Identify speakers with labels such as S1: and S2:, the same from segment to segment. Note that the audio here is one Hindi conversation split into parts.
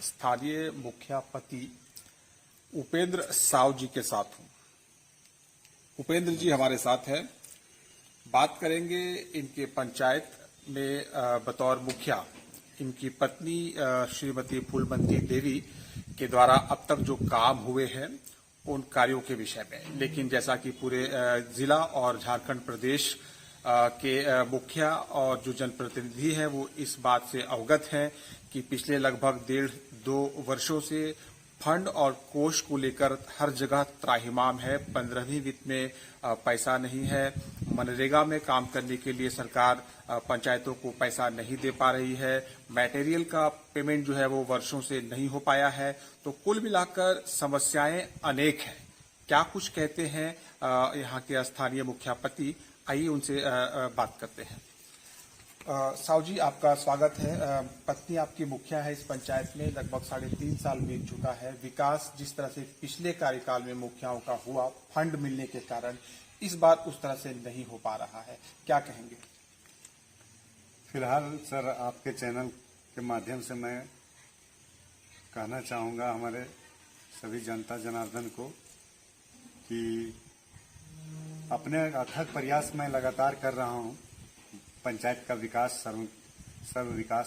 S1: स्थानीय मुखिया पति उपेंद्र साव जी के साथ हूं। उपेंद्र जी हमारे साथ हैं। बात करेंगे इनके पंचायत में बतौर मुखिया इनकी पत्नी श्रीमती फूलमती देवी के द्वारा अब तक जो काम हुए हैं उन कार्यों के विषय में। लेकिन जैसा कि पूरे जिला और झारखंड प्रदेश के मुखिया और जो जनप्रतिनिधि हैं वो इस बात से अवगत हैं कि पिछले लगभग 1.5-2 वर्षों से फंड और कोष को लेकर हर जगह त्राहिमाम है। 15वीं वित्त में पैसा नहीं है। मनरेगा में काम करने के लिए सरकार पंचायतों को पैसा नहीं दे पा रही है। मटेरियल का पेमेंट जो है वो वर्षों से नहीं हो पाया है। तो कुल मिलाकर समस्याएं अनेक हैं। क्या कुछ कहते हैं यहाँ के स्थानीय मुखिया पति, आइए उनसे बात करते हैं। साव जी, आपका स्वागत है। पत्नी आपकी मुखिया है इस पंचायत में, लगभग 3.5 साल बीत चुका है। विकास जिस तरह से पिछले कार्यकाल में मुखियाओं का हुआ, फंड मिलने के कारण इस बार उस तरह से नहीं हो पा रहा है, क्या कहेंगे?
S2: फिलहाल सर, आपके चैनल के माध्यम से मैं कहना चाहूँगा हमारे सभी जनता जनार्दन को कि अपने अथक प्रयास में लगातार कर रहा हूँ पंचायत का विकास,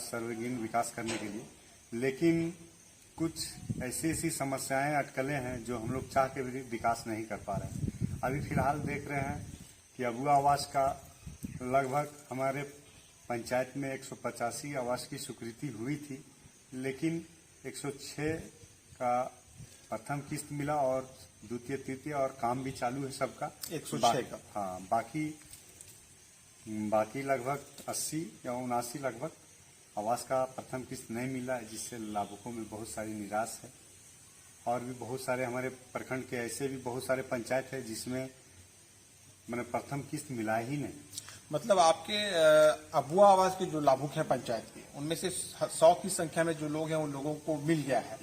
S2: सर्वांगीण विकास करने के लिए। लेकिन कुछ ऐसी समस्याएं, अटकलें हैं जो हम लोग चाह के भी विकास नहीं कर पा रहे हैं। अभी फिलहाल देख रहे हैं कि अबुआ आवास का लगभग हमारे पंचायत में 185 आवास की स्वीकृति हुई थी, लेकिन 106 का प्रथम किस्त मिला और द्वितीय तृतीय और काम भी चालू है सबका
S1: 106 का।
S2: हाँ, बाकी लगभग 80 या 79 लगभग आवास का प्रथम किस्त नहीं मिला, जिससे लाभुकों में बहुत सारी निराश है। और भी बहुत सारे हमारे प्रखंड के ऐसे भी बहुत सारे पंचायत है जिसमें मैंने प्रथम किस्त मिला ही नहीं।
S1: मतलब आपके अबुआ आवास के जो लाभुक हैं पंचायत के, उनमें से 100 की संख्या में जो लोग हैं उन लोगों को मिल गया है,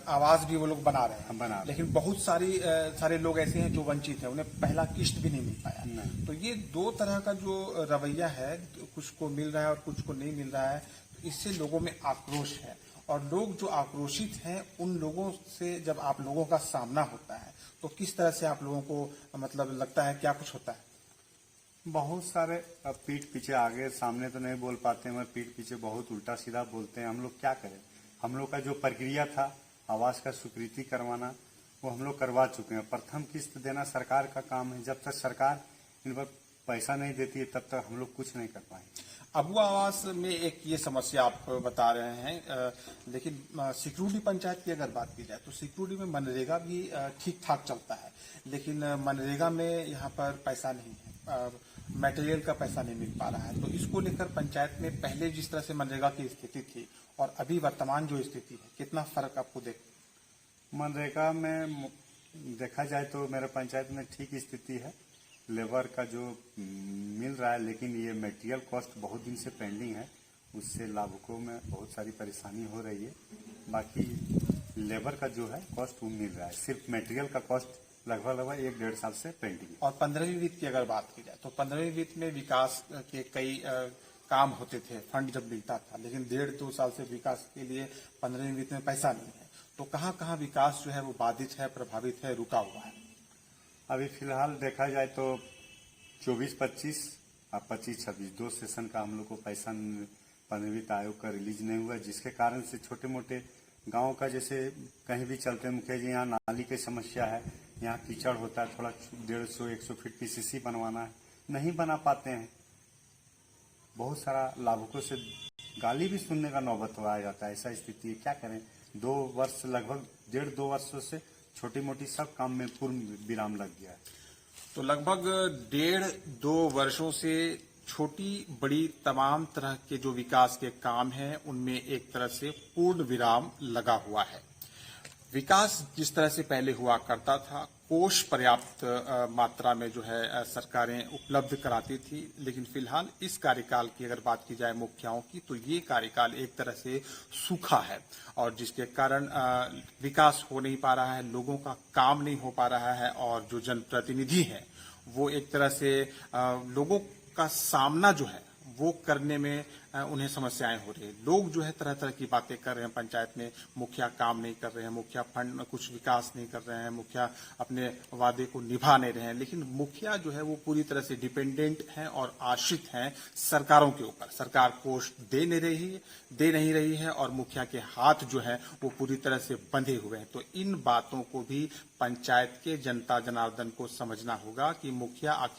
S1: आवास भी वो लोग बना रहे हैं, लेकिन बहुत सारे लोग ऐसे हैं जो वंचित हैं, उन्हें पहला किस्त भी नहीं मिल पाया। तो ये दो तरह का जो रवैया है, कुछ को मिल रहा है और कुछ को नहीं मिल रहा है, तो इससे लोगों में आक्रोश है। और लोग जो आक्रोशित हैं, उन लोगों से जब आप लोगों का सामना होता है तो किस तरह से आप लोगों को मतलब लगता है, क्या कुछ होता है?
S2: बहुत सारे अब पीठ पीछे, आगे सामने तो नहीं बोल पाते, मगर पीठ पीछे बहुत उल्टा सीधा बोलते हैं। हम लोग क्या करें? हम लोग का जो प्रक्रिया था आवास का स्वीकृति करवाना, वो हम लोग करवा चुके हैं। प्रथम किस्त देना सरकार का काम है। जब तक सरकार इन पर पैसा नहीं देती है तब तक हम लोग कुछ नहीं कर पाएंगे।
S1: अबुआ आवास में एक ये समस्या आप बता रहे हैं, लेकिन सिक्योरिटी पंचायत की अगर बात की जाए तो सिक्योरिटी में मनरेगा भी ठीक ठाक चलता है, लेकिन मनरेगा में यहाँ पर पैसा नहीं है, मटेरियल का पैसा नहीं मिल पा रहा है। तो इसको लेकर पंचायत में पहले जिस तरह से मनरेगा की स्थिति थी और अभी वर्तमान जो स्थिति है, कितना फर्क आपको
S2: मनरेगा में देखा जाए तो मेरे पंचायत में ठीक स्थिति है। लेबर का जो मिल रहा है, लेकिन ये मटेरियल कॉस्ट बहुत दिन से पेंडिंग है, उससे लाभुकों में बहुत सारी परेशानी हो रही है। बाकी लेबर का जो है कॉस्ट वो मिल रहा है, सिर्फ मटेरियल का कॉस्ट लगभग 1-1.5 साल से पेंडिंग है।
S1: और 15वीं वित्त की अगर बात की जाए तो 15वीं वित्त में विकास के कई काम होते थे, फंड जब मिलता था, लेकिन 1.5-2 साल से विकास के लिए 15वीं वित्त में पैसा नहीं है। तो कहाँ कहाँ विकास जो है वो बाधित है, प्रभावित है, रुका हुआ है?
S2: अभी फिलहाल देखा जाए तो 24-25 और 25-26 2 सेशन का हम लोग को पैसा 15वीं वित्त आयोग का रिलीज नहीं हुआ, जिसके कारण से छोटे मोटे गांव का, जैसे कहीं भी चलते मुखिया जी, यहाँ नाली की समस्या है, यहाँ कीचड़ होता है, थोड़ा 150-100 फीट PCC बनवाना है, नहीं बना पाते हैं। बहुत सारा लाभुकों से गाली भी सुनने का नौबत आ जाता है। ऐसा स्थिति है, क्या करें? 2 वर्ष, लगभग 1.5-2 वर्षों से छोटी मोटी सब काम में पूर्ण विराम लग गया है।
S1: तो लगभग 1.5-2 वर्षों से छोटी बड़ी तमाम तरह के जो विकास के काम हैं उनमें एक तरह से पूर्ण विराम लगा हुआ है। विकास जिस तरह से पहले हुआ करता था, कोष पर्याप्त मात्रा में जो है सरकारें उपलब्ध कराती थी, लेकिन फिलहाल इस कार्यकाल की अगर बात की जाए मुखियाओं की, तो ये कार्यकाल एक तरह से सूखा है और जिसके कारण विकास हो नहीं पा रहा है, लोगों का काम नहीं हो पा रहा है और जो जनप्रतिनिधि हैं वो एक तरह से लोगों का सामना जो है वो करने में उन्हें समस्याएं हो रही है। लोग जो है तरह तरह की बातें कर रहे हैं पंचायत में, मुखिया काम नहीं कर रहे हैं, मुखिया फंड कुछ विकास नहीं कर रहे हैं, मुखिया अपने वादे को निभा नहीं रहे हैं। लेकिन मुखिया जो है वो पूरी तरह से डिपेंडेंट हैं और आश्रित हैं सरकारों के ऊपर। सरकार कोष दे नहीं रही है और मुखिया के हाथ जो है वो पूरी तरह से बंधे हुए हैं। तो इन बातों को भी पंचायत के जनता जनार्दन को समझना होगा कि मुखिया आखिर